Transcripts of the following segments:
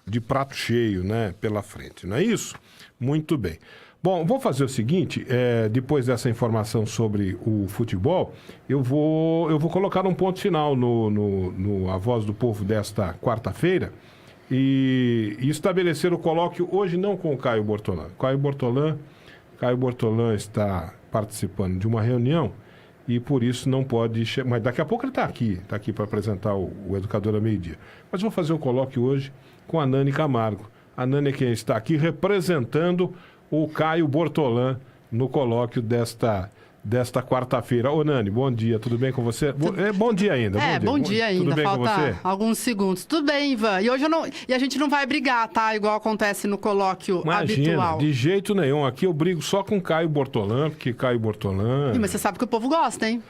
de prato cheio, né, pela frente, não é isso? Muito bem. Bom, vou fazer o seguinte, depois dessa informação sobre o futebol, eu vou colocar um ponto final no A Voz do Povo desta quarta-feira e estabelecer o colóquio hoje não com o Caio Bortolã. Caio Bortolã está participando de uma reunião e por isso não pode... Mas daqui a pouco ele está aqui para apresentar o Educador a Meio-Dia. Mas vou fazer o colóquio hoje com a Nani Camargo. A Nani é quem está aqui representando o Caio Bortolã no colóquio desta quarta-feira. Ô, Nani, bom dia, tudo bem com você? Bom dia ainda. Bom dia ainda. Tudo bem Falta com você? alguns segundos. Tudo bem, Ivan. E hoje a gente não vai brigar, tá? Igual acontece no colóquio habitual. De jeito nenhum. Aqui eu brigo só com Caio Bortolã, porque Caio Bortolã... Mas você sabe que o povo gosta, hein?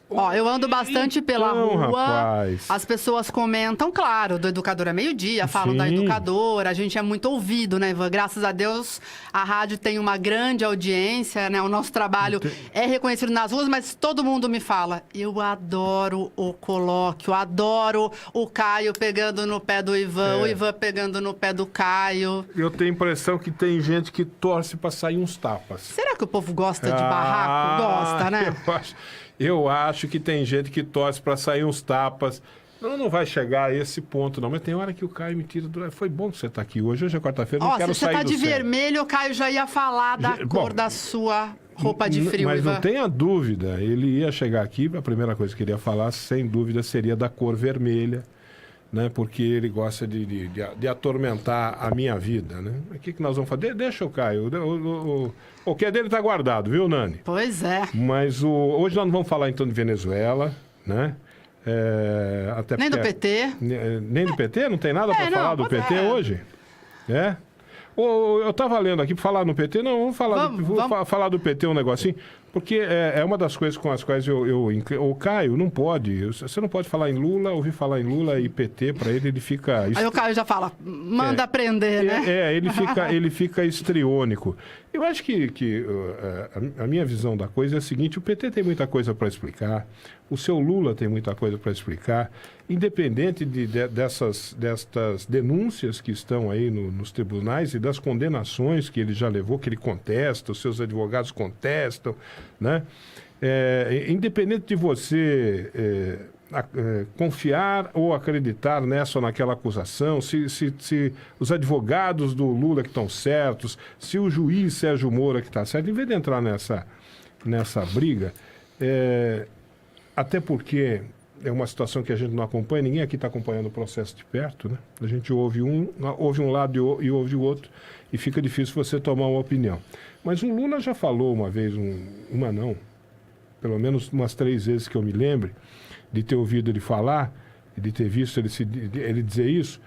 Ó, eu ando bastante pela rua, rapaz. As pessoas comentam, claro, do Educador a Meio-Dia, falam da Educadora, a gente é muito ouvido, né, Ivan? Graças a Deus, a rádio tem uma grande audiência, né? O nosso trabalho é reconhecido nas ruas, mas todo mundo me fala, eu adoro o colóquio, adoro o Caio pegando no pé do Ivan, o Ivan pegando no pé do Caio. Eu tenho a impressão que tem gente que torce para sair uns tapas. Será que o povo gosta de barraco? Gosta, né? Eu acho que tem gente que torce para sair uns tapas. Não vai chegar a esse ponto, não. Mas tem hora que o Caio me tira do... Foi bom que você está aqui hoje. Hoje é quarta-feira, não quero sair do se você está de vermelho, o Caio já ia falar da cor da sua roupa de frio, mas Ivan. Não tenha dúvida. Ele ia chegar aqui, a primeira coisa que ele ia falar, sem dúvida, seria da cor vermelha, né? Porque ele gosta de atormentar a minha vida, né? O que nós vamos fazer? Deixa o Caio. O que é dele está guardado, viu, Nani? Pois é. Mas hoje nós não vamos falar então de Venezuela, né? Até nem do PT. Nem do PT? Não tem nada para falar do PT hoje? Eu estava lendo aqui, para falar no PT, não, vamos falar do PT um negocinho, porque é uma das coisas com as quais o Caio não pode, você não pode falar em Lula, ouvir falar em Lula e PT, para ele fica... Aí o Caio já fala, manda aprender, né? Ele fica histriônico. Eu acho que a minha visão da coisa é a seguinte, o PT tem muita coisa para explicar, o seu Lula tem muita coisa para explicar, independente destas denúncias que estão aí nos tribunais e das condenações que ele já levou, que ele contesta, os seus advogados contestam, né? Independente de você confiar ou acreditar nessa ou naquela acusação, se os advogados do Lula que estão certos, se o juiz Sérgio Moro que está certo, em vez de entrar nessa briga, até porque é uma situação que a gente não acompanha, ninguém aqui está acompanhando o processo de perto, né? A gente ouve um lado e ouve o outro, e fica difícil você tomar uma opinião. Mas o Lula já falou uma vez, pelo menos umas 3 vezes que eu me lembre, de ter ouvido ele falar, e de ter visto ele dizer isso,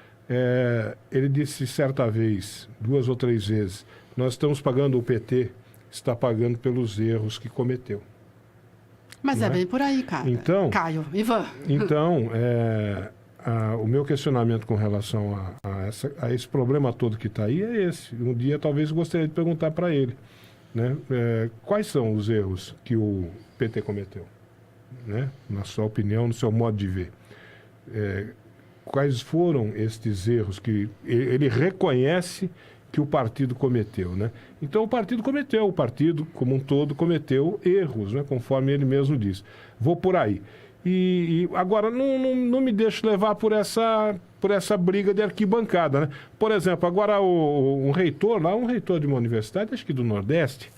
ele disse certa vez, 2 ou 3 vezes, nós estamos pagando, o PT está pagando pelos erros que cometeu. Mas é bem por aí, cara. Então, Caio, Ivan. Então, o meu questionamento com relação a esse problema todo que está aí é esse. Um dia talvez eu gostaria de perguntar para ele, né? Quais são os erros que o PT cometeu, né? Na sua opinião, no seu modo de ver. Quais foram estes erros que ele reconhece que o partido cometeu, né? Então o partido como um todo cometeu erros, né? Conforme ele mesmo diz. Vou por aí. E agora não me deixo levar por essa briga de arquibancada, né? Por exemplo, agora um reitor de uma universidade, acho que do Nordeste,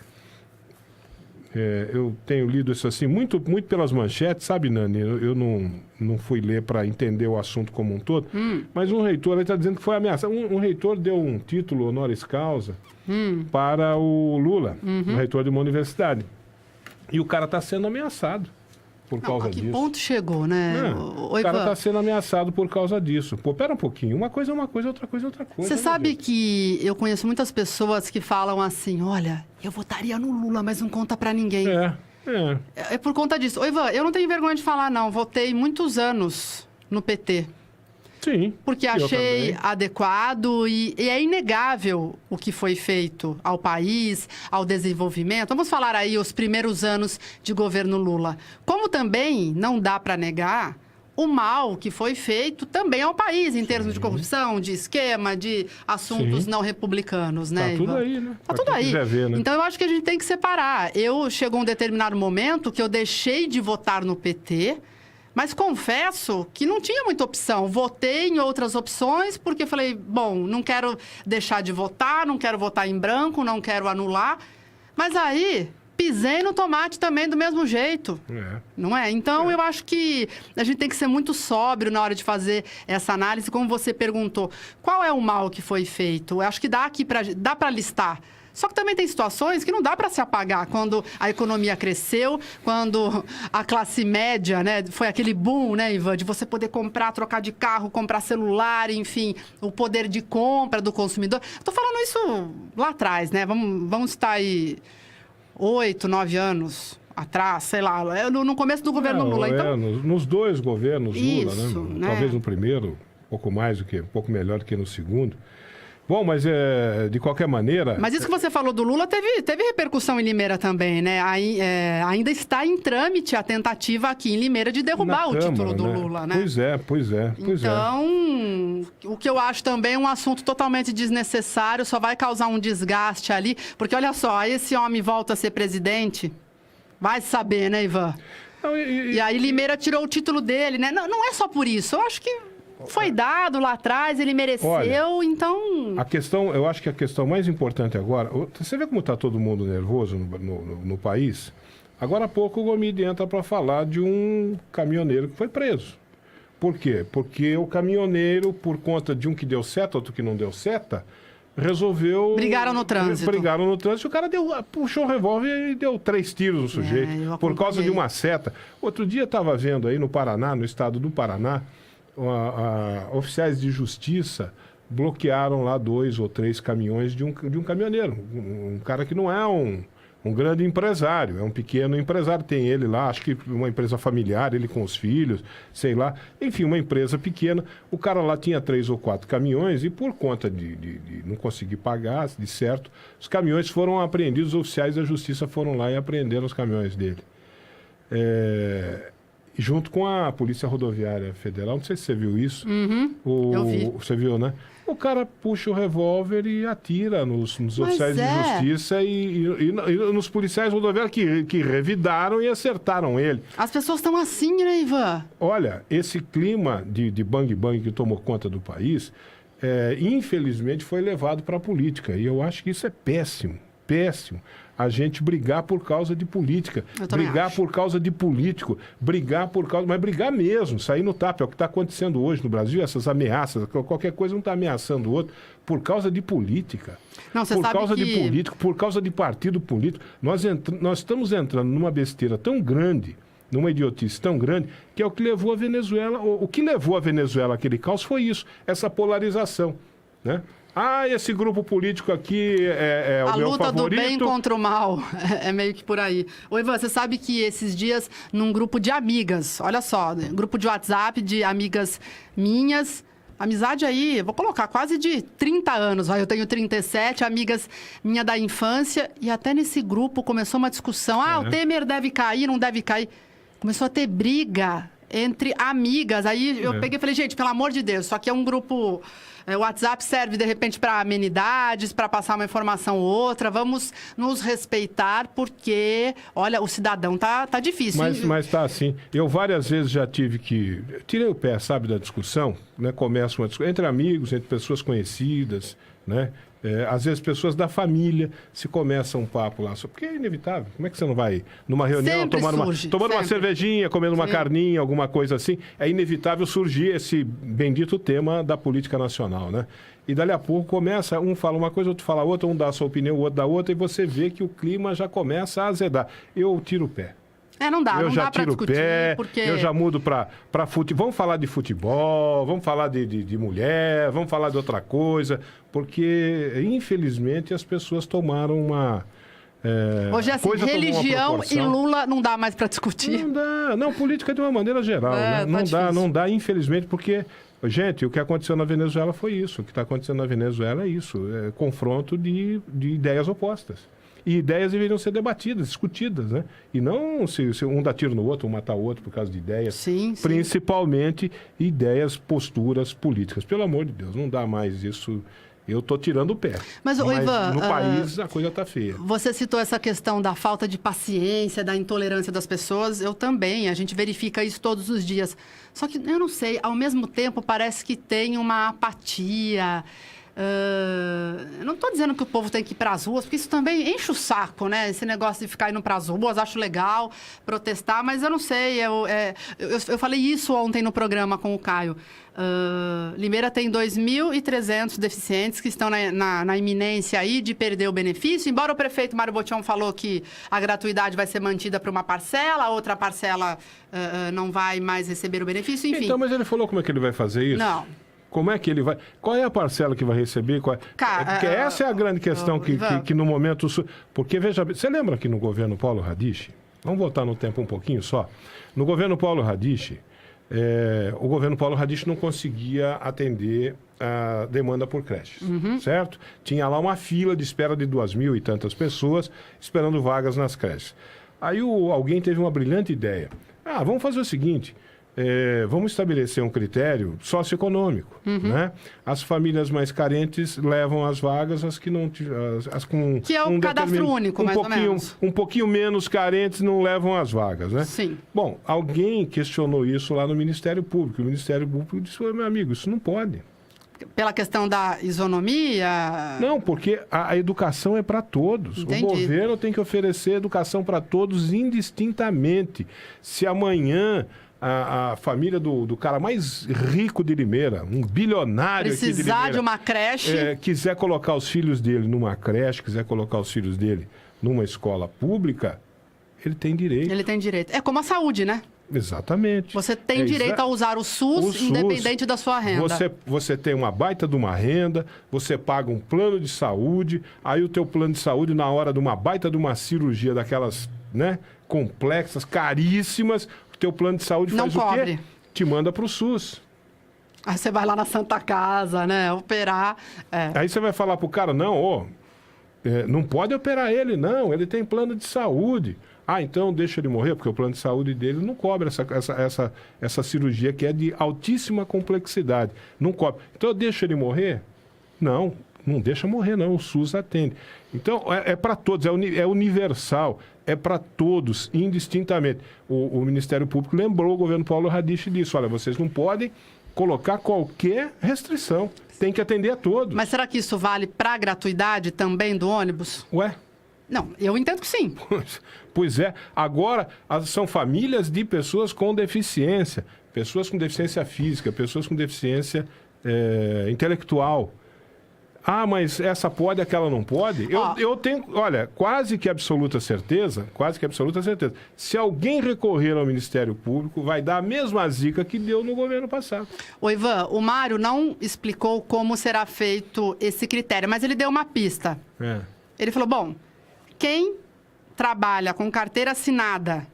eu tenho lido isso assim, muito, muito pelas manchetes, sabe, Nani? Eu não fui ler para entender o assunto como um todo, mas um reitor está dizendo que foi ameaçado. Um reitor deu um título honoris causa para o Lula, um reitor de uma universidade. E o cara está sendo ameaçado por causa disso. A que ponto chegou, né? O cara está sendo ameaçado por causa disso. Pô, pera um pouquinho. Uma coisa é uma coisa, outra coisa é outra coisa. Você sabe que eu conheço muitas pessoas que falam assim, olha, eu votaria no Lula, mas não conta pra ninguém. É por conta disso. Ô, Ivan, eu não tenho vergonha de falar, não. Votei muitos anos no PT. Sim. Porque achei adequado e é inegável o que foi feito ao país, ao desenvolvimento. Vamos falar aí os primeiros anos de governo Lula. Como também não dá para negar o mal que foi feito também ao país, em termos de corrupção, de esquema, de assuntos não republicanos, né, Tá tudo Ivan? aí, né? Tá tudo aí. Ver, né? Então, eu acho que a gente tem que separar. Chegou um determinado momento que eu deixei de votar no PT, mas confesso que não tinha muita opção. Votei em outras opções, porque falei, bom, não quero deixar de votar, não quero votar em branco, não quero anular. Mas aí, pisei no tomate também do mesmo jeito. Não é? Então, eu acho que a gente tem que ser muito sóbrio na hora de fazer essa análise. Como você perguntou, qual é o mal que foi feito? Eu acho que dá para listar. Só que também tem situações que não dá para se apagar. Quando a economia cresceu, quando a classe média, né, foi aquele boom, né, Ivan, de você poder comprar, trocar de carro, comprar celular, enfim, o poder de compra do consumidor. Estou falando isso lá atrás, né? Vamos estar aí 8, 9 anos atrás, sei lá, no começo do governo Lula. Então, nos dois governos Lula, isso, né? Talvez no primeiro, um pouco melhor do que no segundo. Bom, mas de qualquer maneira... Mas isso que você falou do Lula teve repercussão em Limeira também, né? Ainda está em trâmite a tentativa aqui em Limeira de derrubar o título do Lula, né? Pois é. Então, o que eu acho também é um assunto totalmente desnecessário, só vai causar um desgaste ali. Porque, olha só, aí esse homem volta a ser presidente, vai saber, né, Ivan? Não, e aí Limeira tirou o título dele, né? Não é só por isso, eu acho que... Foi dado lá atrás, ele mereceu, olha, então... Eu acho que a questão mais importante agora... Você vê como está todo mundo nervoso no país? Agora há pouco o Gomide entra para falar de um caminhoneiro que foi preso. Por quê? Porque o caminhoneiro, por conta de um que deu seta, outro que não deu seta, resolveu... Brigaram no trânsito. O cara puxou o revólver e deu 3 tiros no sujeito, por causa de uma seta. Outro dia estava vendo aí no Paraná, no estado do Paraná, oficiais de justiça bloquearam lá 2 ou 3 caminhões de um caminhoneiro, um cara que não é um grande empresário, é um pequeno empresário, tem ele lá, acho que uma empresa familiar, ele com os filhos, sei lá, enfim, uma empresa pequena. O cara lá tinha 3 ou 4 caminhões e por conta de não conseguir pagar, de certo, os caminhões foram apreendidos, os oficiais da justiça foram lá e apreenderam os caminhões dele. Junto com a Polícia Rodoviária Federal, não sei se você viu isso. Eu vi. Você viu, né? O cara puxa o revólver e atira nos oficiais de justiça e nos policiais rodoviários que revidaram e acertaram ele. As pessoas estão assim, né, Ivan? Olha, esse clima de bang-bang que tomou conta do país, infelizmente foi levado para a política. E eu acho que isso é péssimo, péssimo. A gente brigar por causa de política, brigar por causa de político, mas brigar mesmo, sair no tapa. É o que está acontecendo hoje no Brasil, essas ameaças, qualquer coisa não está ameaçando o outro, por causa de política. Não, você por sabe causa que... de político, por causa de partido político. Nós estamos entrando numa besteira tão grande, numa idiotice tão grande, que é o que levou a Venezuela, o que levou a Venezuela àquele caos foi isso, essa polarização, né? Esse grupo político aqui é o meu favorito. A luta do bem contra o mal. É meio que por aí. Ô, Ivan, você sabe que esses dias, num grupo de amigas, olha só, grupo de WhatsApp de amigas minhas, amizade aí, vou colocar, quase de 30 anos. Eu tenho 37, amigas minha da infância, e até nesse grupo começou uma discussão. O Temer deve cair, não deve cair. Começou a ter briga entre amigas. Aí eu peguei e falei, gente, pelo amor de Deus, isso aqui é um grupo... O WhatsApp serve, de repente, para amenidades, para passar uma informação ou outra. Vamos nos respeitar, porque, olha, o cidadão tá difícil. Mas tá assim. Eu várias vezes já tive que... Tirei o pé, sabe, da discussão, né? Começa uma discussão entre amigos, entre pessoas conhecidas, né? Às vezes pessoas da família, se começa um papo lá, porque é inevitável. Como é que você não vai numa reunião, tomando uma cervejinha, comendo uma carninha, alguma coisa assim? É inevitável surgir esse bendito tema da política nacional, né? E dali a pouco começa, um fala uma coisa, outro fala outra, um dá a sua opinião, o outro dá outra, e você vê que o clima já começa a azedar. Eu tiro o pé. Não dá, eu não já dá pra tiro discutir, o pé, porque... eu já mudo para futebol. Vamos falar de futebol, vamos falar de mulher, vamos falar de outra coisa, porque, infelizmente, as pessoas tomaram uma... Hoje, assim, religião e Lula não dá mais para discutir. Não dá. Não, política de uma maneira geral. Né? Não dá, infelizmente, porque... Gente, o que aconteceu na Venezuela foi isso. O que está acontecendo na Venezuela é isso. Confronto de ideias opostas. E ideias deveriam ser debatidas, discutidas, né? E não se um dá tiro no outro, um matar o outro por causa de ideias. Sim. Principalmente ideias, posturas políticas. Pelo amor de Deus, não dá mais isso. Eu estou tirando o pé. Mas Ivan, no país a coisa está feia. Você citou essa questão da falta de paciência, da intolerância das pessoas. Eu também. A gente verifica isso todos os dias. Só que, eu não sei, ao mesmo tempo parece que tem uma apatia. Eu não estou dizendo que o povo tem que ir para as ruas, porque isso também enche o saco, né? Esse negócio de ficar indo para as ruas, acho legal protestar, mas eu não sei. Eu falei isso ontem no programa com o Caio. Limeira tem 2.300 deficientes que estão na iminência aí de perder o benefício. Embora o prefeito Mário Botion falou que a gratuidade vai ser mantida para uma parcela, a outra parcela não vai mais receber o benefício, enfim. Então, mas ele falou como é que ele vai fazer isso? Não. Como é que ele vai... Qual é a parcela que vai receber? Porque essa é a grande questão que no momento... Porque, veja bem, você lembra que no governo Paulo Radiche, vamos voltar no tempo um pouquinho só, no governo Paulo Radiche, o governo Paulo Radiche não conseguia atender a demanda por creches, certo? Tinha lá uma fila de espera de 2.000 e tantas pessoas esperando vagas nas creches. Aí alguém teve uma brilhante ideia. Vamos fazer o seguinte... vamos estabelecer um critério socioeconômico, né? As famílias mais carentes levam as vagas, as que não... que é o cadastro único, mais ou menos. Um pouquinho menos carentes não levam as vagas, né? Sim. Bom, alguém questionou isso lá no Ministério Público. O Ministério Público disse, meu amigo, isso não pode. Pela questão da isonomia? Não, porque a educação é para todos. Entendi. O governo tem que oferecer educação para todos indistintamente. Se amanhã... A família do cara mais rico de Limeira, um bilionário aqui de Limeira... Precisar de uma creche... quiser colocar os filhos dele numa creche, quiser colocar os filhos dele numa escola pública, ele tem direito. Ele tem direito. É como a saúde, né? Exatamente. Você tem direito a usar o SUS, independente da sua renda. Você tem uma baita de uma renda, você paga um plano de saúde, aí o teu plano de saúde, na hora de uma baita de uma cirurgia daquelas, né, complexas, caríssimas... teu plano de saúde faz o quê? Te manda para o SUS. Aí você vai lá na Santa Casa, né? Operar. Aí você vai falar pro cara, não, não pode operar ele, não. Ele tem plano de saúde. Então deixa ele morrer, porque o plano de saúde dele não cobre essa cirurgia que é de altíssima complexidade. Não cobre. Então deixa ele morrer? Não deixa morrer, não. O SUS atende. Então, é para todos, é universal, é para todos, indistintamente. O Ministério Público lembrou o governo Paulo Radiche disso. Olha, vocês não podem colocar qualquer restrição. Tem que atender a todos. Mas será que isso vale para a gratuidade também do ônibus? Ué? Não, eu entendo que sim. Pois é. Agora, são famílias de pessoas com deficiência. Pessoas com deficiência física, pessoas com deficiência intelectual. Mas essa pode, aquela não pode? Eu tenho, olha, quase que absoluta certeza, se alguém recorrer ao Ministério Público, vai dar a mesma zica que deu no governo passado. Ivan, o Mário não explicou como será feito esse critério, mas ele deu uma pista. Ele falou, bom, quem trabalha com carteira assinada,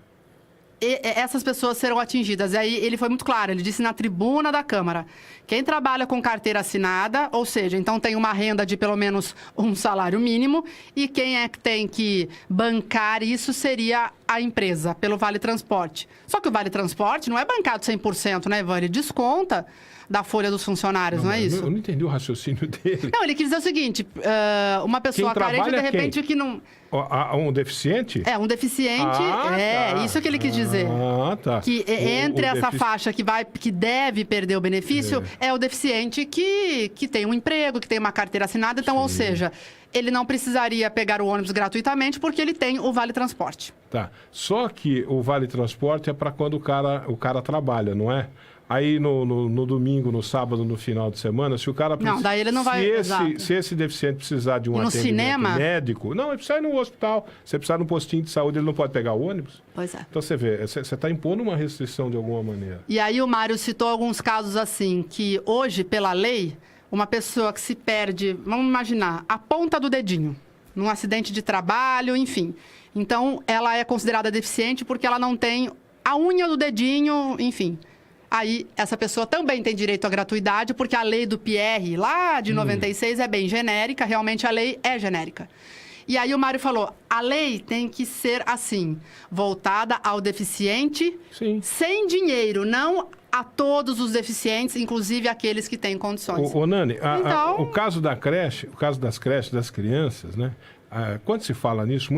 essas pessoas serão atingidas. E aí ele foi muito claro, ele disse na tribuna da Câmara, quem trabalha com carteira assinada, ou seja, então tem uma renda de pelo menos um salário mínimo, e quem é que tem que bancar isso seria a empresa, pelo Vale Transporte. Só que o Vale Transporte não é bancado 100%, né, Ivan? Ele desconta da folha dos funcionários, não é isso? Eu não entendi o raciocínio dele. Não, ele quis dizer o seguinte, uma pessoa carente, de repente, que não... Um deficiente? Um deficiente, tá. Isso que ele quis dizer. Tá. Que entre essa faixa que deve perder o benefício, é o deficiente que tem um emprego, que tem uma carteira assinada, então, ou seja, ele não precisaria pegar o ônibus gratuitamente porque ele tem o Vale Transporte. Tá. Só que o Vale Transporte é para quando o cara trabalha, não é? Aí no domingo, no sábado, no final de semana, se o cara precisa... Não, daí ele não vai... Se esse deficiente precisar de um atendimento cinema? Médico... Não, ele precisa ir no hospital. Se precisar no postinho de saúde, ele não pode pegar o ônibus? Pois é. Então você vê, você está impondo uma restrição de alguma maneira. E aí o Mário citou alguns casos assim, que hoje, pela lei, uma pessoa que se perde, vamos imaginar, a ponta do dedinho, num acidente de trabalho, enfim. Então, ela é considerada deficiente porque ela não tem a unha do dedinho, enfim... Aí, essa pessoa também tem direito à gratuidade, porque a lei do Pierre, lá de 96, é bem genérica, realmente a lei é genérica. E aí o Mário falou, a lei tem que ser assim, voltada ao deficiente, Sim. sem dinheiro, não a todos os deficientes, inclusive aqueles que têm condições. Ô Nani, Então... o caso da creche, o caso das creches, das crianças, né? Quando se fala nisso,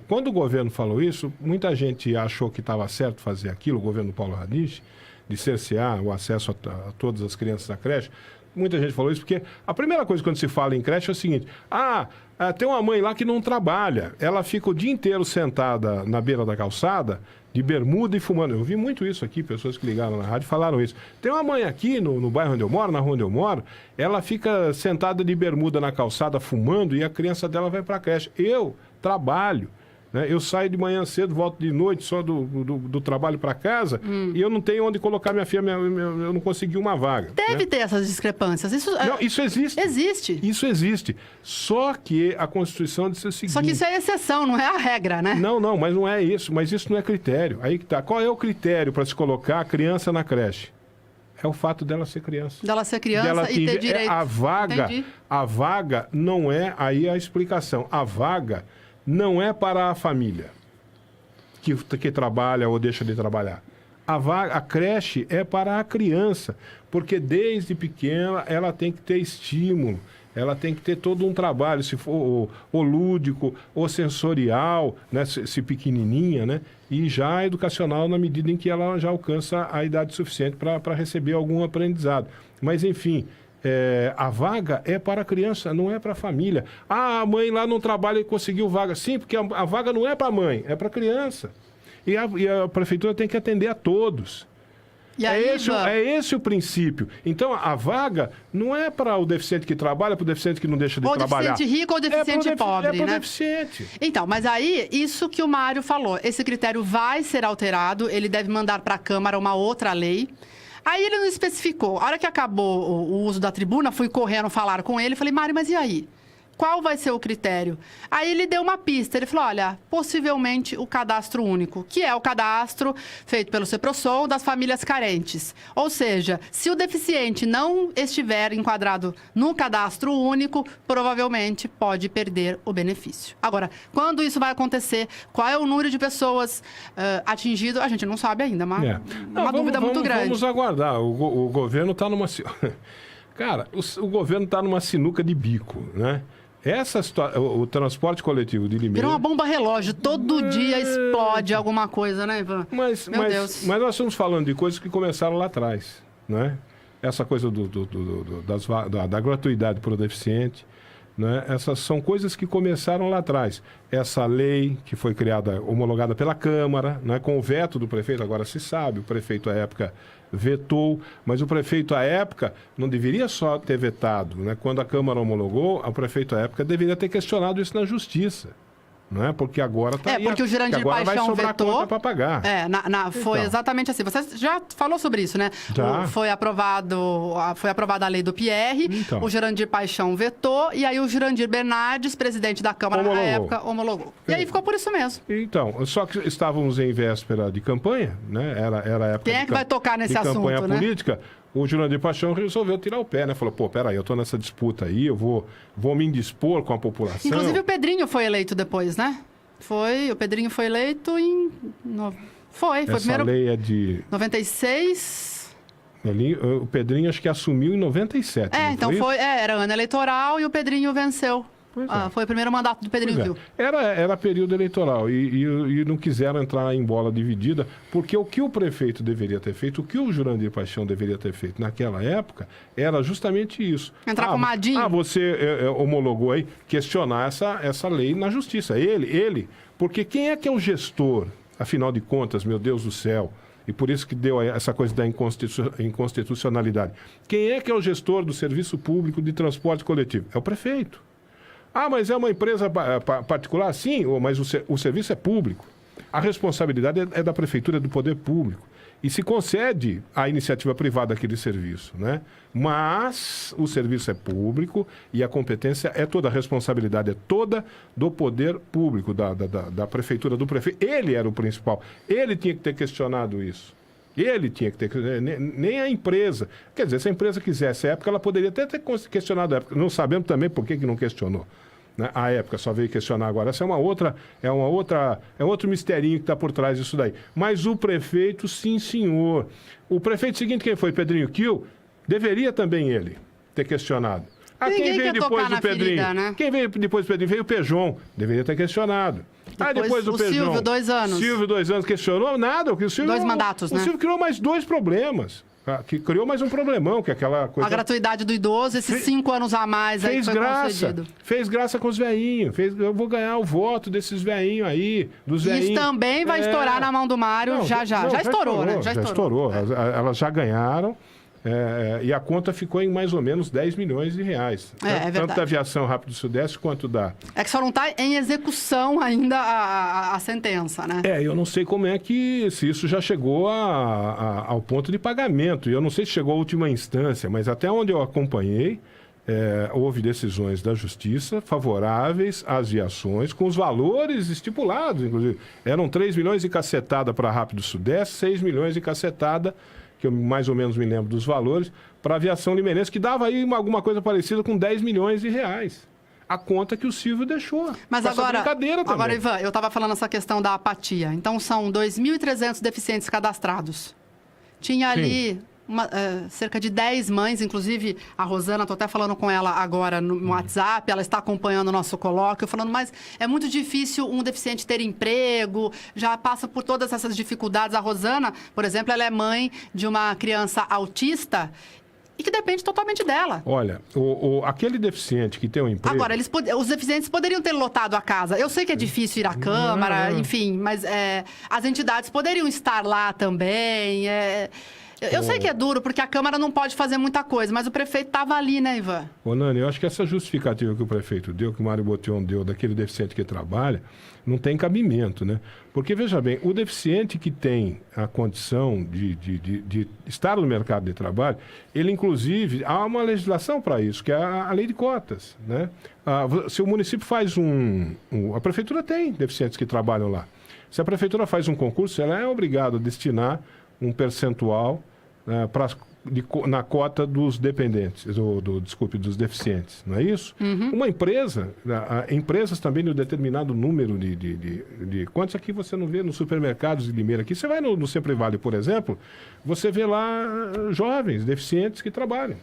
quando o governo falou isso, muita gente achou que estava certo fazer aquilo, o governo Paulo Radich, de cercear o acesso a todas as crianças da creche. Muita gente falou isso porque a primeira coisa quando se fala em creche é o seguinte, tem uma mãe lá que não trabalha, ela fica o dia inteiro sentada na beira da calçada, de bermuda e fumando. Eu vi muito isso aqui, pessoas que ligaram na rádio falaram isso. Tem uma mãe aqui no bairro onde eu moro, na rua onde eu moro, ela fica sentada de bermuda na calçada fumando e a criança dela vai para a creche. Eu trabalho, né? Eu saio de manhã cedo, volto de noite só do trabalho para casa e eu não tenho onde colocar minha filha, eu não consegui uma vaga. Deve ter essas discrepâncias. Não, isso existe. Existe. Isso existe. Só que a Constituição diz o seguinte... Só que isso é exceção, não é a regra, né? Não, mas não é isso. Mas isso não é critério. Aí que tá. Qual é o critério para se colocar a criança na creche? É o fato dela ser criança. Dela ser criança e ter direito. A vaga não é... Aí a explicação. A vaga não é para a família que trabalha ou deixa de trabalhar. A creche é para a criança, porque desde pequena ela tem que ter estímulo, ela tem que ter todo um trabalho, se for o lúdico, ou sensorial, né, se pequenininha, né, e já educacional na medida em que ela já alcança a idade suficiente para receber algum aprendizado. Mas, enfim... a vaga é para a criança, não é para a família. A mãe lá não trabalha e conseguiu vaga. Sim, porque a vaga não é para a mãe, é para a criança. E a prefeitura tem que atender a todos. E aí, é esse o princípio. Então, a vaga não é para o deficiente que trabalha, para o deficiente que não deixa de trabalhar. Ou deficiente rico ou deficiente pobre, né? É para o né? deficiente. Então, mas aí, isso que o Mário falou, esse critério vai ser alterado, ele deve mandar para a Câmara uma outra lei. Aí ele não especificou. A hora que acabou o uso da tribuna, fui correndo falar com ele, falei, Mário, mas e aí? Qual vai ser o critério? Aí ele deu uma pista, ele falou, olha, possivelmente o cadastro único, que é o cadastro feito pelo Ceprosul das famílias carentes. Ou seja, se o deficiente não estiver enquadrado no cadastro único, provavelmente pode perder o benefício. Agora, quando isso vai acontecer, qual é o número de pessoas atingido, a gente não sabe ainda, mas é uma dúvida muito grande. Vamos aguardar, o governo está numa... Cara, o governo está numa sinuca de bico, né? Essa situação, o transporte coletivo de Limeira... Virou uma bomba relógio, todo dia explode alguma coisa, né, Ivan? Mas nós estamos falando de coisas que começaram lá atrás, né? Essa coisa da gratuidade para o deficiente, né? Essas são coisas que começaram lá atrás. Essa lei que foi criada, homologada pela Câmara, né? Com o veto do prefeito, agora se sabe, o prefeito à época vetou, mas o prefeito à época não deveria só ter vetado, né? Quando a Câmara homologou, o prefeito à época deveria ter questionado isso na Justiça. Não é? Porque agora está porque o Jurandir Paixão vetou para pagar. Foi exatamente assim. Você já falou sobre isso, né? Foi aprovada a lei do Pierre, o Jurandir Paixão vetou, e aí o Jurandir Bernardes, presidente da Câmara na época, homologou. E aí ficou por isso mesmo. Então, só que estávamos em véspera de campanha, né? Era a época Quem é que vai tocar nesse assunto, campanha né? política. O Jurandir Paixão resolveu tirar o pé, né? Falou, peraí, eu tô nessa disputa aí, eu vou me indispor com a população. Inclusive o Pedrinho foi eleito depois, né? O Pedrinho foi eleito em... Foi Essa primeiro... lei é de... 96... O Pedrinho acho que assumiu em 97. Então era ano eleitoral e o Pedrinho venceu. Foi o primeiro mandato do Pedrinho Gil. Era período eleitoral e não quiseram entrar em bola dividida, porque o que o prefeito deveria ter feito, o que o Jurandir Paixão deveria ter feito naquela época, era justamente isso. Entrar com madinho. Você homologou aí, questionar essa lei na Justiça. Ele, porque quem é que é o gestor, afinal de contas, meu Deus do céu, e por isso que deu essa coisa da inconstitucionalidade. Quem é que é o gestor do serviço público de transporte coletivo? É o prefeito. Mas é uma empresa particular? Sim, mas o serviço é público. A responsabilidade é da prefeitura, do poder público. E se concede à iniciativa privada aquele serviço, né? Mas o serviço é público e a competência é toda, a responsabilidade é toda do poder público, da prefeitura, do prefeito. Ele era o principal. Ele tinha que ter questionado isso. Ele tinha que ter... Nem a empresa. Quer dizer, se a empresa quisesse a época, ela poderia até ter questionado a época. Não sabemos também por que não questionou. né? À época, só veio questionar agora. Essa é outro misterinho que está por trás disso daí. Mas o prefeito, sim, senhor. O prefeito seguinte, quem foi? Pedrinho Kiel, deveria também ele ter questionado. Quem veio depois do Pedrinho? Ferida, né? Quem veio depois do Pedrinho? Veio o Pejon. Deveria ter questionado. Depois do Pejon. Silvio, 2 anos. Silvio, 2 anos, questionou nada. O Silvio, 2 mandatos, né? O Silvio criou mais 2 problemas. Que criou mais um problemão, que é aquela coisa... A gratuidade do idoso, esses 5 anos a mais aí que foi concedido. Fez graça com os veinhos. Eu vou ganhar o voto desses veinhos aí, dos veinhos. Isso também vai estourar na mão do Mário, já estourou, né? Já estourou. Elas já ganharam. E a conta ficou em mais ou menos 10 milhões de reais. Tanto da aviação Rápido Sudeste quanto da... É que só não está em execução ainda a sentença, né? Eu não sei como é que... Se isso já chegou ao ponto de pagamento. Eu não sei se chegou à última instância, mas até onde eu acompanhei, houve decisões da Justiça favoráveis às viações, com os valores estipulados, inclusive. Eram 3 milhões e cacetada para Rápido Sudeste, 6 milhões e cacetada, que eu mais ou menos me lembro dos valores, para a aviação limerense, que dava aí alguma coisa parecida com 10 milhões de reais. A conta que o Silvio deixou. Mas agora, Ivan, eu estava falando essa questão da apatia. Então, são 2.300 deficientes cadastrados. Tinha ali cerca de 10 mães, inclusive a Rosana, estou até falando com ela agora no WhatsApp, ela está acompanhando o nosso colóquio, falando, mas é muito difícil um deficiente ter emprego, já passa por todas essas dificuldades. A Rosana, por exemplo, ela é mãe de uma criança autista e que depende totalmente dela. Olha, aquele deficiente que tem um emprego... Agora, os deficientes poderiam ter lotado a casa. Eu sei que é difícil ir à Câmara, enfim, mas as entidades poderiam estar lá também. Eu sei que é duro, porque a Câmara não pode fazer muita coisa, mas o prefeito estava ali, né, Ivan? Nani, eu acho que essa justificativa que o prefeito deu, que o Mário Botion deu, daquele deficiente que trabalha, não tem cabimento, né? Porque, veja bem, o deficiente que tem a condição de estar no mercado de trabalho, ele, inclusive, há uma legislação para isso, que é a lei de cotas, né? Se o município faz a prefeitura tem deficientes que trabalham lá. Se a prefeitura faz um concurso, ela é obrigada a destinar um percentual na cota dos dependentes, dos deficientes, não é isso? Uhum. Uma empresa, empresas também de um determinado número de... Quantos aqui você não vê nos supermercados de Limeira? Aqui você vai no Sempre Vale, por exemplo, você vê lá jovens deficientes que trabalham.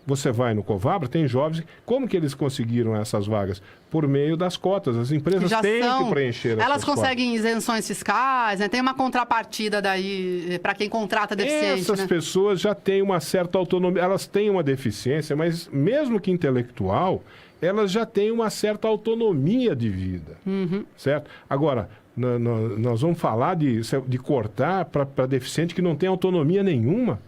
Você vai no Covabra, tem jovens. Como que eles conseguiram essas vagas? Por meio das cotas. As empresas têm que preencher essas Elas conseguem cotas. Isenções fiscais, né? Tem uma contrapartida daí para quem contrata deficiente. Essas pessoas já têm uma certa autonomia. Elas têm uma deficiência, mas mesmo que intelectual, elas já têm uma certa autonomia de vida. Uhum. Certo? Agora, nós vamos falar de cortar para deficiente que não tem autonomia nenhuma.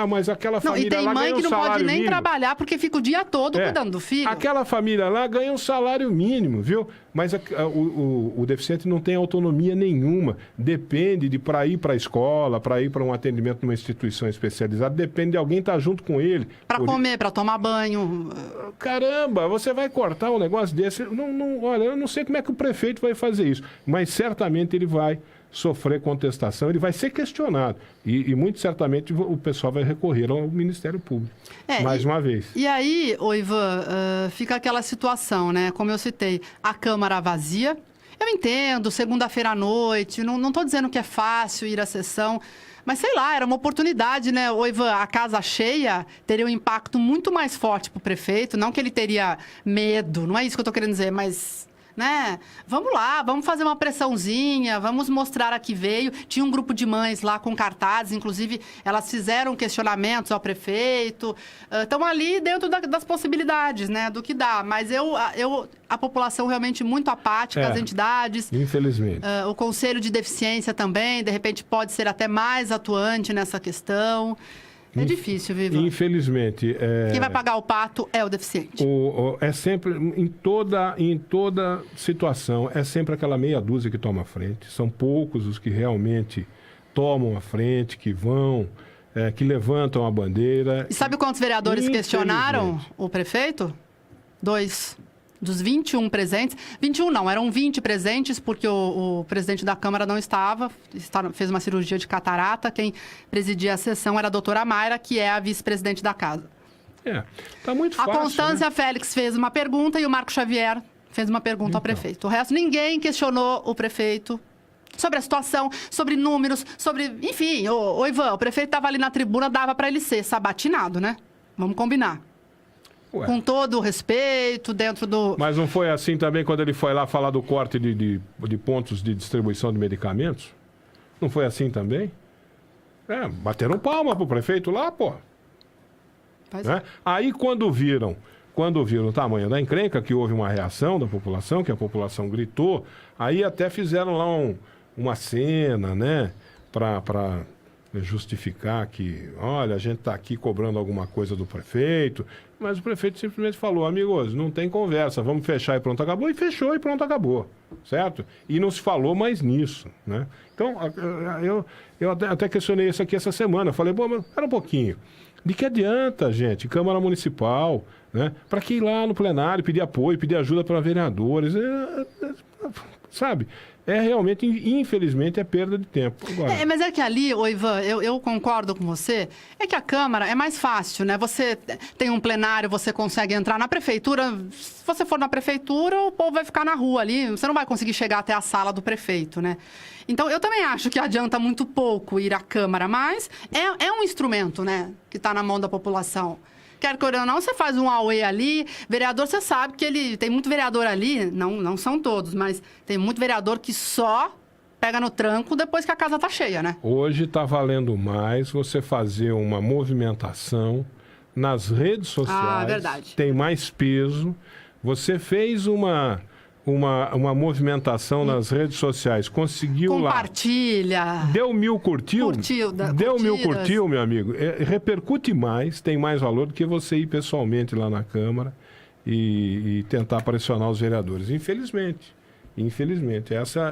Mas aquela família lá ganha um salário mínimo. E tem mãe que não pode nem trabalhar porque fica o dia todo cuidando do filho. Aquela família lá ganha um salário mínimo, viu? Mas o deficiente não tem autonomia nenhuma. Depende para ir para a escola, para ir para um atendimento numa instituição especializada, depende de alguém estar junto com ele. Para comer, para tomar banho. Caramba, você vai cortar um negócio desse? Olha, eu não sei como é que o prefeito vai fazer isso, mas certamente ele vai sofrer contestação, ele vai ser questionado. E muito certamente o pessoal vai recorrer ao Ministério Público. Mais uma vez. E aí, Ivan, fica aquela situação, né? Como eu citei, a Câmara vazia. Eu entendo, segunda-feira à noite, não estou dizendo que é fácil ir à sessão, mas sei lá, era uma oportunidade, né? Ivan, a casa cheia teria um impacto muito mais forte para o prefeito, não que ele teria medo, não é isso que eu estou querendo dizer, mas... né? Vamos lá, vamos fazer uma pressãozinha, vamos mostrar a que veio. Tinha um grupo de mães lá com cartazes, inclusive elas fizeram questionamentos ao prefeito. Estão ali dentro das possibilidades, né? Do que dá. Mas a população realmente muito apática, as entidades. Infelizmente. O Conselho de Deficiência também, de repente, pode ser até mais atuante nessa questão. É difícil, Viva. Infelizmente. Quem vai pagar o pato é o deficiente. É sempre, em toda situação, é sempre aquela meia dúzia que toma a frente. São poucos os que realmente tomam a frente, que vão, que levantam a bandeira. E sabe quantos vereadores questionaram o prefeito? 2. Dos 21 presentes, 21 não, eram 20 presentes, porque o presidente da Câmara não estava, fez uma cirurgia de catarata. Quem presidia a sessão era a doutora Mayra, que é a vice-presidente da casa. Tá muito fácil. A Constância Félix fez uma pergunta e o Marco Xavier fez uma pergunta ao prefeito. O resto, ninguém questionou o prefeito sobre a situação, sobre números, sobre... Enfim, o Ivan, o prefeito estava ali na tribuna, dava para ele ser sabatinado, né? Vamos combinar. Ué. Com todo o respeito, dentro do... Mas não foi assim também quando ele foi lá falar do corte de pontos de distribuição de medicamentos? Não foi assim também? Bateram palma pro prefeito lá, pô. Né? Aí quando viram o tamanho da encrenca, que houve uma reação da população, que a população gritou, aí até fizeram lá uma cena, né, para justificar que, olha, a gente está aqui cobrando alguma coisa do prefeito, mas o prefeito simplesmente falou, amigos, não tem conversa, vamos fechar e pronto, acabou, e fechou e pronto, acabou, certo? E não se falou mais nisso, né? Então, eu até questionei isso aqui essa semana, eu falei, bom, mas espera um pouquinho, de que adianta, gente, Câmara Municipal, né? Para que ir lá no plenário, pedir apoio, pedir ajuda para vereadores, sabe? Realmente, infelizmente, é perda de tempo. Agora... mas é que ali, Ivan, eu concordo com você, é que a Câmara é mais fácil, né? Você tem um plenário, você consegue entrar na prefeitura, se você for na prefeitura, o povo vai ficar na rua ali, você não vai conseguir chegar até a sala do prefeito, né? Então, eu também acho que adianta muito pouco ir à Câmara, mas é um instrumento, né? Que está na mão da população. Quer queira ou não, você faz um auê ali, vereador, você sabe que tem muito vereador ali, não são todos, mas tem muito vereador que só pega no tranco depois que a casa tá cheia, né? Hoje está valendo mais você fazer uma movimentação nas redes sociais. Verdade. Tem mais peso. Você fez uma movimentação nas redes sociais, conseguiu Compartilha. Lá... Deu 1000 curtiu? Deu 1000 curtiu, meu amigo. Repercute mais, tem mais valor do que você ir pessoalmente lá na Câmara e tentar pressionar os vereadores. Infelizmente.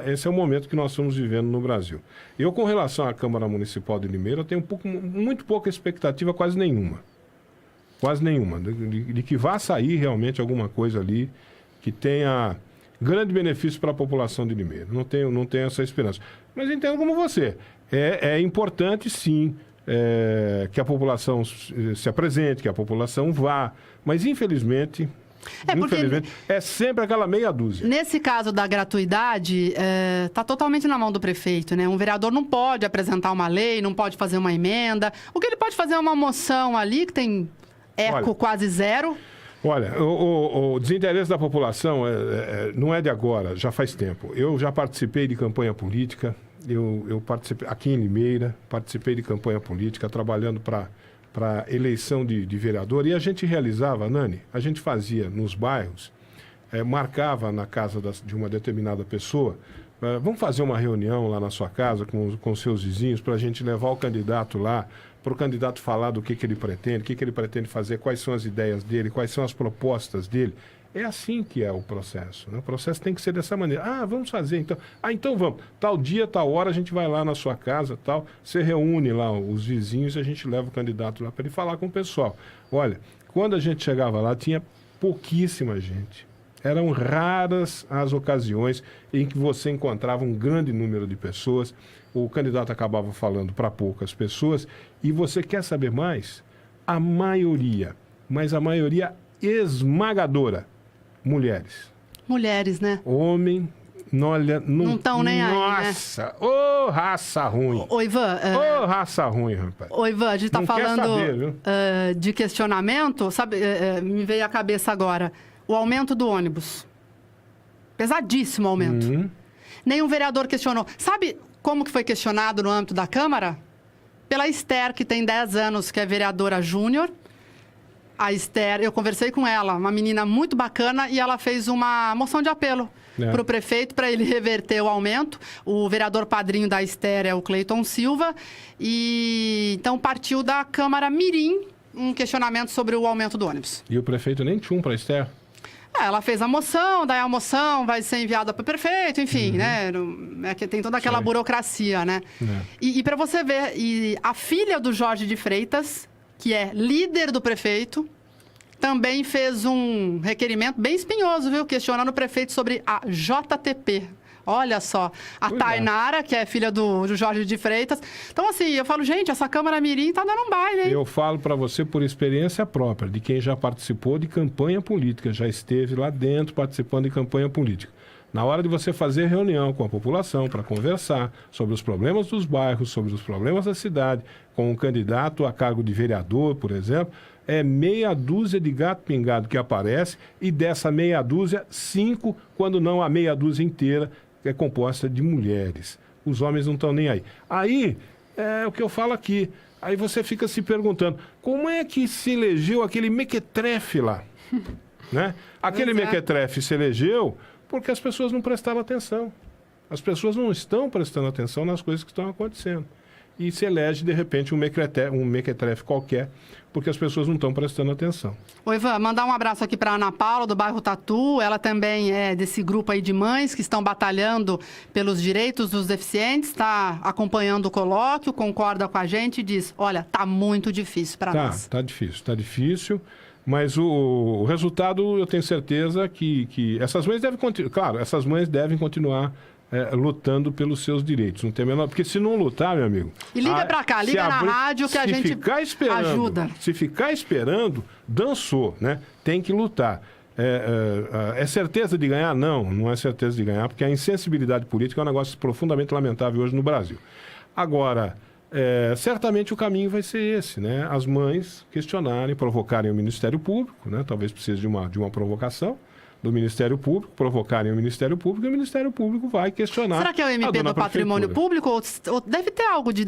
Esse é o momento que nós estamos vivendo no Brasil. Eu, com relação à Câmara Municipal de Limeira, eu tenho muito pouca expectativa, quase nenhuma. De que vá sair realmente alguma coisa ali que tenha grande benefício para a população de Limeira. Não tenho essa esperança. Mas entendo como você. É importante, sim, que a população se apresente, que a população vá. Mas, infelizmente, é sempre aquela meia dúzia. Nesse caso da gratuidade, está totalmente na mão do prefeito, né? Um vereador não pode apresentar uma lei, não pode fazer uma emenda. O que ele pode fazer é uma moção ali, que tem eco quase zero. Olha, o desinteresse da população não é de agora, já faz tempo. Eu já participei de campanha política, eu participei aqui em Limeira, participei de campanha política, trabalhando para eleição de vereador. E a gente realizava, Nani, a gente fazia nos bairros, marcava na casa de uma determinada pessoa, vamos fazer uma reunião lá na sua casa com seus vizinhos para a gente levar o candidato lá, para o candidato falar do que ele pretende, o que ele pretende fazer, quais são as ideias dele, quais são as propostas dele. É assim que é o processo, né? O processo tem que ser dessa maneira. Vamos fazer então. Então vamos. Tal dia, tal hora, a gente vai lá na sua casa, tal. Você reúne lá os vizinhos e a gente leva o candidato lá para ele falar com o pessoal. Olha, quando a gente chegava lá, tinha pouquíssima gente. Eram raras as ocasiões em que você encontrava um grande número de pessoas. O candidato acabava falando para poucas pessoas. E você quer saber mais? A maioria esmagadora, mulheres. Mulheres, né? Homem, olha... Não estão nem aí, né? Nossa, raça ruim. Ô, Ivan... raça ruim, rapaz. Ô, Ivan, a gente está falando de questionamento, sabe? Me veio à cabeça agora. O aumento do ônibus. Pesadíssimo aumento. Nenhum vereador questionou. Sabe como que foi questionado no âmbito da Câmara? Pela Esther, que tem 10 anos, que é vereadora júnior. A Esther, eu conversei com ela, uma menina muito bacana, e ela fez uma moção de apelo para o prefeito, para ele reverter o aumento. O vereador padrinho da Esther é o Cleiton Silva. E então partiu da Câmara Mirim um questionamento sobre o aumento do ônibus. E o prefeito nem tinha para a Esther? Ela fez a moção, daí a moção vai ser enviada para o prefeito, enfim, né? É que tem toda aquela burocracia, né? E para você ver, a filha do Jorge de Freitas, que é líder do prefeito, também fez um requerimento bem espinhoso, viu? Questionando o prefeito sobre a JTP, Olha só, a Tainara, que é filha do Jorge de Freitas. Então, assim, eu falo, gente, essa Câmara Mirim tá dando um baile, hein? Eu falo para você por experiência própria, de quem já participou de campanha política, já esteve lá dentro participando de campanha política. Na hora de você fazer reunião com a população para conversar sobre os problemas dos bairros, sobre os problemas da cidade, com um candidato a cargo de vereador, por exemplo, é meia dúzia de gato pingado que aparece e dessa meia dúzia, 5, quando não a meia dúzia inteira, é composta de mulheres. Os homens não estão nem aí. Aí, é o que eu falo aqui, aí você fica se perguntando, como é que se elegeu aquele mequetrefe lá? Né? Aquele mequetrefe se elegeu porque as pessoas não prestaram atenção. As pessoas não estão prestando atenção nas coisas que estão acontecendo. E se elege, de repente, um mequetrefe qualquer, porque as pessoas não estão prestando atenção. Ô, Ivan, mandar um abraço aqui para Ana Paula, do bairro Tatu. Ela também é desse grupo aí de mães que estão batalhando pelos direitos dos deficientes, está acompanhando o colóquio, concorda com a gente e diz, olha, tá muito difícil para nós. Tá difícil. Mas o resultado, eu tenho certeza que essas mães devem continuar. Claro, essas mães devem continuar lutando pelos seus direitos. Não tem menor. Porque se não lutar, meu amigo. E liga pra cá, liga na rádio que a gente ajuda. Se ficar esperando, dançou, né? Tem que lutar. É certeza de ganhar? Não é certeza de ganhar, porque a insensibilidade política é um negócio profundamente lamentável hoje no Brasil. Agora. Certamente o caminho vai ser esse, né? As mães questionarem, provocarem o Ministério Público, né? Talvez precise de uma provocação do Ministério Público, provocarem o Ministério Público e o Ministério Público vai questionar. Será que é o MP do Patrimônio Público ou deve ter algo de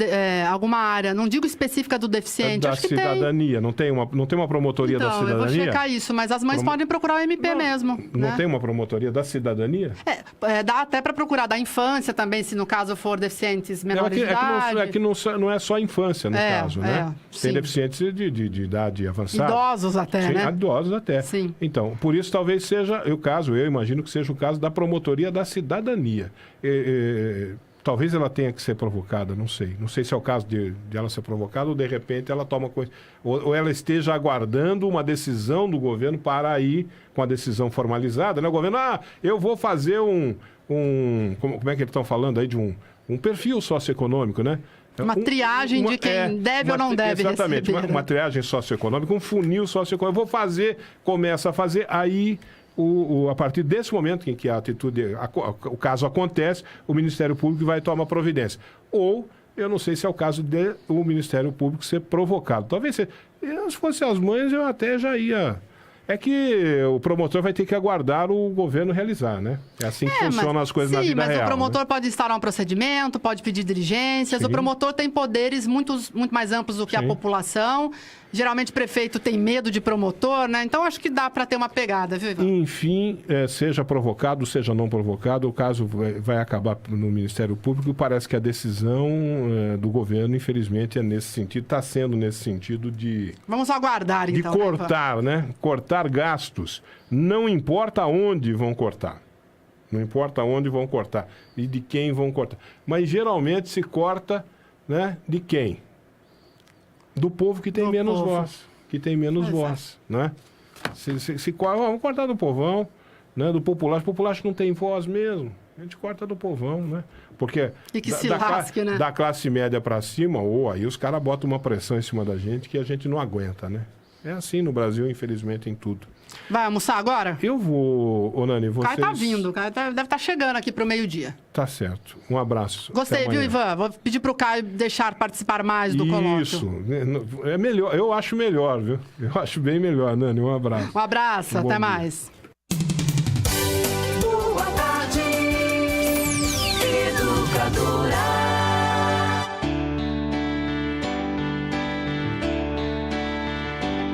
alguma área, não digo específica do deficiente, da acho que cidadania, tem. Não tem uma promotoria da cidadania? Então, eu vou checar isso, mas as mães podem procurar o MP mesmo. Não né? tem uma promotoria da cidadania? Dá até para procurar da infância também, se no caso for deficientes menores de idade. É que não é só a infância, no caso, né? Tem deficientes de idade avançada. Idosos até, sim, né? Idosos até. Sim. Então, por isso talvez seja eu imagino que seja o caso da promotoria da cidadania. Talvez ela tenha que ser provocada, não sei. Não sei se é o caso de ela ser provocada ou de repente ela toma coisa. Ou ela esteja aguardando uma decisão do governo para ir com a decisão formalizada, né? O governo, eu vou fazer como é que eles estão falando aí de um perfil socioeconômico, né? Uma triagem de quem deve ou não deve exatamente, receber. Uma triagem socioeconômica, um funil socioeconômico. Começa a fazer, aí... a partir desse momento em que o caso acontece, o Ministério Público vai tomar providência. Ou, eu não sei se é o caso de o Ministério Público ser provocado. Talvez se fosse as mães, eu até já ia... É que o promotor vai ter que aguardar o governo realizar, né? É assim que funcionam as coisas na vida real. Sim, mas o promotor, né? Pode instaurar um procedimento, pode pedir diligências. Sim. O promotor tem poderes muito mais amplos do que a população. Geralmente o prefeito tem medo de promotor, né? Então acho que dá para ter uma pegada, viu, Ivan? Enfim, seja provocado, seja não provocado, o caso vai acabar no Ministério Público e parece que a decisão do governo, infelizmente, é nesse sentido, está sendo nesse sentido de... Vamos aguardar, então. De cortar, né? Cortar gastos. Não importa onde vão cortar. Não importa onde vão cortar e de quem vão cortar. Mas geralmente se corta, né? De quem? Do povo que tem menos voz. Que tem menos voz, né? Vamos cortar do povão, né? Do populacho. O populacho não tem voz mesmo. A gente corta do povão, né? Porque e que se lasque, né? Da classe média para cima, aí os caras botam uma pressão em cima da gente que a gente não aguenta, né? É assim no Brasil, infelizmente, em tudo. Vai almoçar agora? Eu vou, Nani, vocês... O cara tá vindo, o cara deve estar chegando aqui pro meio-dia. Tá certo. Um abraço. Gostei, viu, Ivan? Vou pedir pro Caio deixar participar mais do colóquio. Isso. É melhor. Eu acho melhor, viu? Eu acho bem melhor, Nani. Um abraço. Um abraço. Até mais. Boa tarde, Educadora.